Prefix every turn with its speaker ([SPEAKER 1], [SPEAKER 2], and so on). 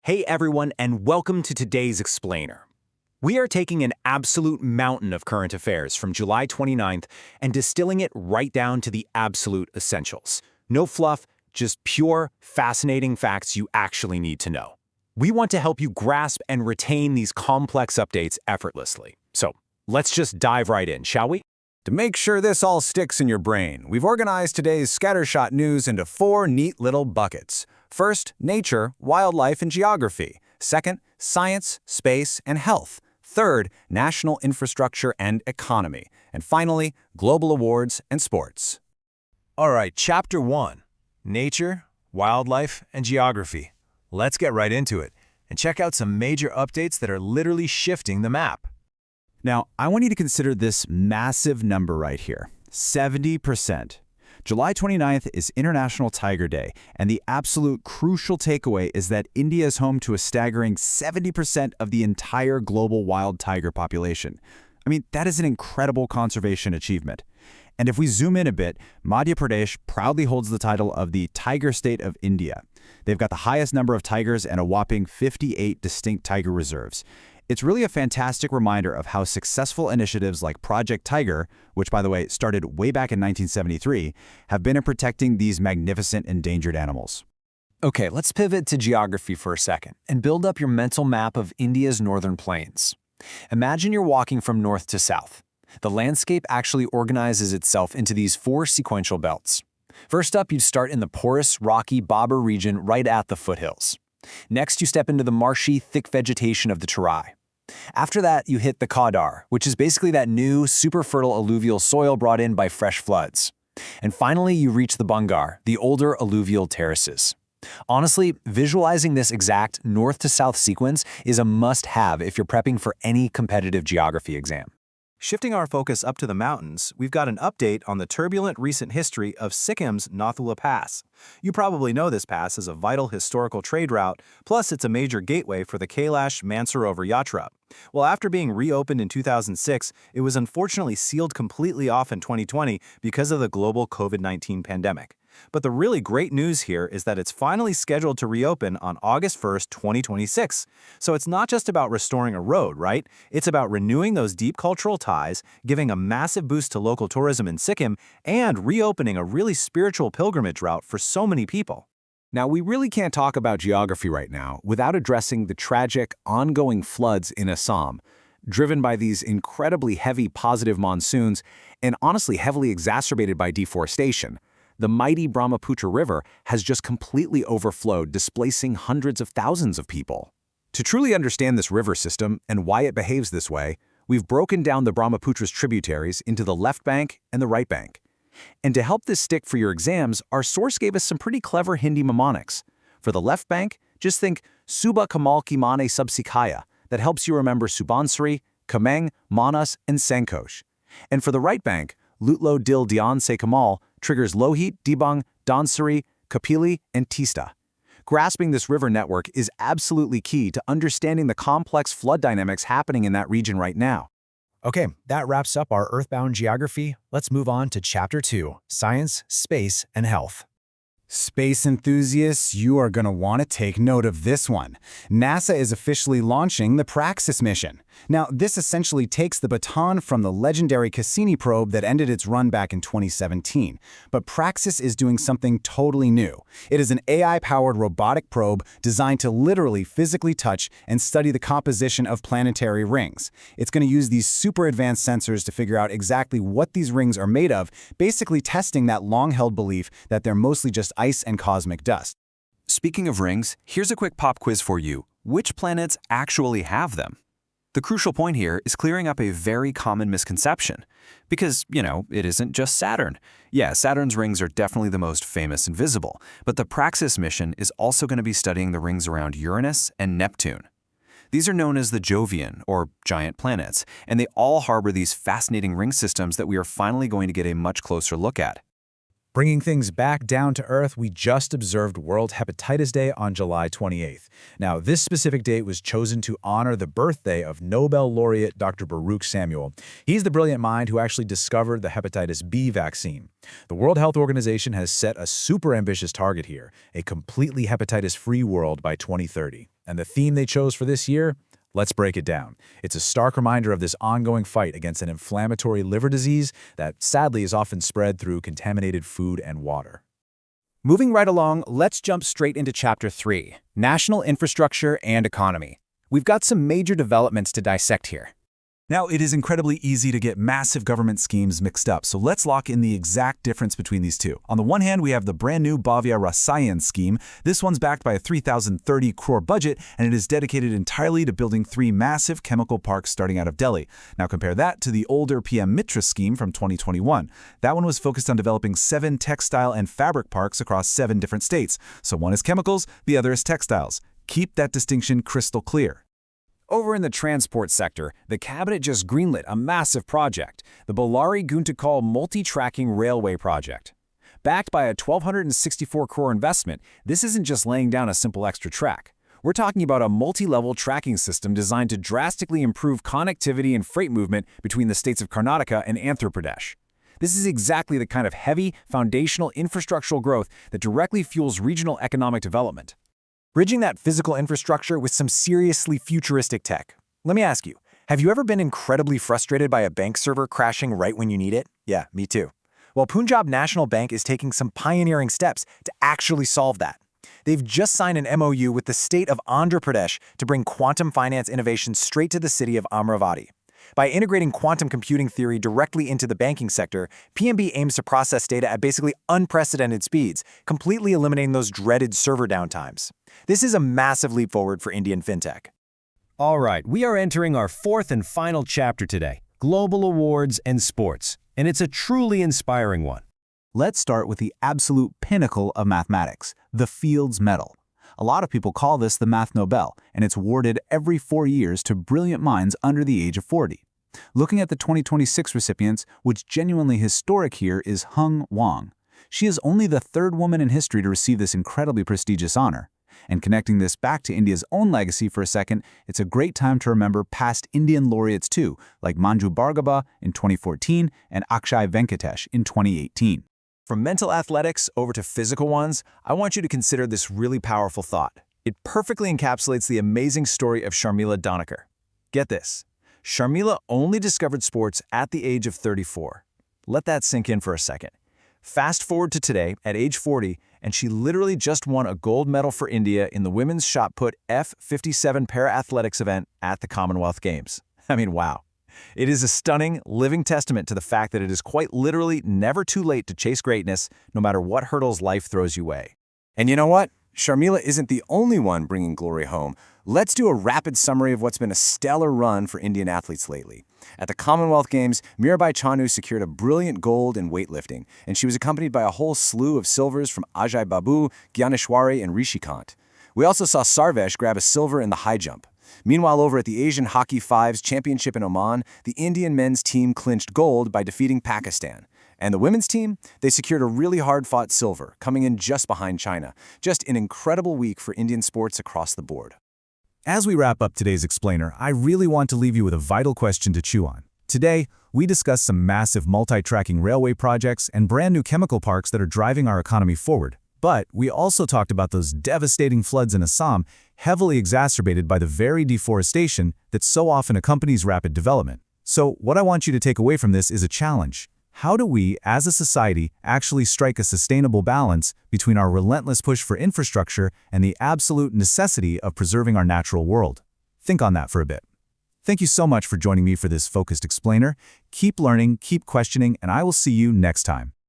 [SPEAKER 1] Hey everyone, and welcome to today's Explainer. We are taking an absolute mountain of current affairs from July 29th and distilling it right down to the absolute essentials. No fluff, just pure, fascinating facts you actually need to know. We want to help you grasp and retain these complex updates effortlessly. So, let's just dive right in, shall we?
[SPEAKER 2] To make sure this all sticks in your brain, we've organized today's scattershot news into four neat little buckets. First, nature, wildlife, and geography. Second, science, space, and health. Third, national infrastructure and economy. And finally, global awards and sports.
[SPEAKER 3] All right, Chapter 1, Nature, Wildlife, and Geography. Let's get right into it and check out some major updates that are literally shifting the map.
[SPEAKER 4] Now, I want you to consider this massive number right here, 70%. July 29th is International Tiger Day, and the absolute crucial takeaway is that India is home to a staggering 70% of the entire global wild tiger population. I mean, that is an incredible conservation achievement. And if we zoom in a bit, Madhya Pradesh proudly holds the title of the Tiger State of India. They've got the highest number of tigers and a whopping 58 distinct tiger reserves. It's really a fantastic reminder of how successful initiatives like Project Tiger, which by the way started way back in 1973, have been in protecting these magnificent endangered animals.
[SPEAKER 3] Okay, let's pivot to geography for a second and build up your mental map of India's northern plains. Imagine you're walking from north to south. The landscape actually organizes itself into these four sequential belts. First up, you'd start in the porous, rocky Babur region right at the foothills. Next, you step into the marshy, thick vegetation of the Terai. After that, you hit the Kadar, which is basically that new, super fertile alluvial soil brought in by fresh floods. And finally, you reach the Bangar, the older alluvial terraces. Honestly, visualizing this exact north-to-south sequence is a must-have if you're prepping for any competitive geography exam.
[SPEAKER 5] Shifting our focus up to the mountains, we've got an update on the turbulent recent history of Sikkim's Nathula Pass. You probably know this pass as a vital historical trade route, plus it's a major gateway for the Kailash Mansarovar Yatra. Well, after being reopened in 2006, it was unfortunately sealed completely off in 2020 because of the global COVID-19 pandemic. But the really great news here is that it's finally scheduled to reopen on August 1st, 2026. So it's not just about restoring a road, right? It's about renewing those deep cultural ties, giving a massive boost to local tourism in Sikkim, and reopening a really spiritual pilgrimage route for so many people.
[SPEAKER 2] Now, we really can't talk about geography right now without addressing the tragic, ongoing floods in Assam, driven by these incredibly heavy positive monsoons and honestly heavily exacerbated by deforestation. The mighty Brahmaputra River has just completely overflowed, displacing hundreds of thousands of people. To truly understand this river system and why it behaves this way, we've broken down the Brahmaputra's tributaries into the left bank and the right bank. And to help this stick for your exams, our source gave us some pretty clever Hindi mnemonics. For the left bank, just think Suba Kamal Ki Mane Subsikaya. That helps you remember Subansari, Kameng, Manas, and Sankosh. And for the right bank, Lutlo Dil Dhyan Se Kamal triggers Lohit, Dibang, Dhansari, Kapili, and Tista. Grasping this river network is absolutely key to understanding the complex flood dynamics happening in that region right now.
[SPEAKER 6] Okay, that wraps up our Earthbound geography. Let's move on to Chapter 2, Science, Space, and Health.
[SPEAKER 4] Space enthusiasts, you are going to want to take note of this one. NASA is officially launching the Praxis mission. Now, this essentially takes the baton from the legendary Cassini probe that ended its run back in 2017. But Praxis is doing something totally new. It is an AI-powered robotic probe designed to literally physically touch and study the composition of planetary rings. It's going to use these super advanced sensors to figure out exactly what these rings are made of, basically testing that long-held belief that they're mostly just ice and cosmic dust.
[SPEAKER 7] Speaking of rings, here's a quick pop quiz for you. Which planets actually have them? The crucial point here is clearing up a very common misconception. Because, it isn't just Saturn. Yeah, Saturn's rings are definitely the most famous and visible, but the Praxis mission is also going to be studying the rings around Uranus and Neptune. These are known as the Jovian, or giant planets, and they all harbor these fascinating ring systems that we are finally going to get a much closer look at.
[SPEAKER 6] Bringing things back down to earth, we just observed World Hepatitis Day on July 28th. Now, this specific date was chosen to honor the birthday of Nobel laureate Dr. Baruch Samuel. He's the brilliant mind who actually discovered the hepatitis B vaccine. The World Health Organization has set a super ambitious target here, a completely hepatitis-free world by 2030. And the theme they chose for this year? Let's break it down. It's a stark reminder of this ongoing fight against an inflammatory liver disease that sadly is often spread through contaminated food and water.
[SPEAKER 2] Moving right along, let's jump straight into Chapter 3, National Infrastructure and Economy. We've got some major developments to dissect here.
[SPEAKER 4] Now, it is incredibly easy to get massive government schemes mixed up, so let's lock in the exact difference between these two. On the one hand, we have the brand new Bhavya Rasayan scheme. This one's backed by a 3,030 crore budget, and it is dedicated entirely to building 3 massive chemical parks starting out of Delhi. Now compare that to the older PM Mitra scheme from 2021. That one was focused on developing 7 textile and fabric parks across 7 different states. So one is chemicals, the other is textiles. Keep that distinction crystal clear.
[SPEAKER 2] Over in the transport sector, the cabinet just greenlit a massive project, the Bellary-Guntakal Multi-Tracking Railway Project. Backed by a 1,264 crore investment, this isn't just laying down a simple extra track. We're talking about a multi-level tracking system designed to drastically improve connectivity and freight movement between the states of Karnataka and Andhra Pradesh. This is exactly the kind of heavy, foundational infrastructural growth that directly fuels regional economic development.
[SPEAKER 3] Bridging that physical infrastructure with some seriously futuristic tech. Let me ask you, have you ever been incredibly frustrated by a bank server crashing right when you need it? Yeah, me too. Well, Punjab National Bank is taking some pioneering steps to actually solve that. They've just signed an MOU with the state of Andhra Pradesh to bring quantum finance innovation straight to the city of Amravati. By integrating quantum computing theory directly into the banking sector, PNB aims to process data at basically unprecedented speeds, completely eliminating those dreaded server downtimes. This is a massive leap forward for Indian fintech.
[SPEAKER 8] All right, we are entering our 4th and final chapter today, Global Awards and Sports, and it's a truly inspiring one.
[SPEAKER 4] Let's start with the absolute pinnacle of mathematics, the Fields Medal. A lot of people call this the Math Nobel, and it's awarded every 4 years to brilliant minds under the age of 40. Looking at the 2026 recipients, what's genuinely historic here is Hung Wang. She is only the 3rd woman in history to receive this incredibly prestigious honor. And connecting this back to India's own legacy for a second, it's a great time to remember past Indian laureates too, like Manju Bhargava in 2014 and Akshay Venkatesh in 2018.
[SPEAKER 3] From mental athletics over to physical ones, I want you to consider this really powerful thought. It perfectly encapsulates the amazing story of Sharmila Dhanekar. Get this. Sharmila only discovered sports at the age of 34. Let that sink in for a second. Fast forward to today, at age 40, and she literally just won a gold medal for India in the women's shot put F57 para-athletics event at the Commonwealth Games. I mean, wow. It is a stunning, living testament to the fact that it is quite literally never too late to chase greatness, no matter what hurdles life throws you way.
[SPEAKER 2] And you know what? Sharmila isn't the only one bringing glory home. Let's do a rapid summary of what's been a stellar run for Indian athletes lately. At the Commonwealth Games, Mirabai Chanu secured a brilliant gold in weightlifting, and she was accompanied by a whole slew of silvers from Ajay Babu, Gyaneshwari, and Rishikant. We also saw Sarvesh grab a silver in the high jump. Meanwhile, over at the Asian Hockey Fives Championship in Oman, the Indian men's team clinched gold by defeating Pakistan. And the women's team, they secured a really hard-fought silver, coming in just behind China. Just an incredible week for Indian sports across the board.
[SPEAKER 4] As we wrap up today's explainer, I really want to leave you with a vital question to chew on. Today, we discussed some massive multi-tracking railway projects and brand new chemical parks that are driving our economy forward. But we also talked about those devastating floods in Assam, heavily exacerbated by the very deforestation that so often accompanies rapid development. So what I want you to take away from this is a challenge. How do we, as a society, actually strike a sustainable balance between our relentless push for infrastructure and the absolute necessity of preserving our natural world? Think on that for a bit. Thank you so much for joining me for this focused explainer. Keep learning, keep questioning, and I will see you next time.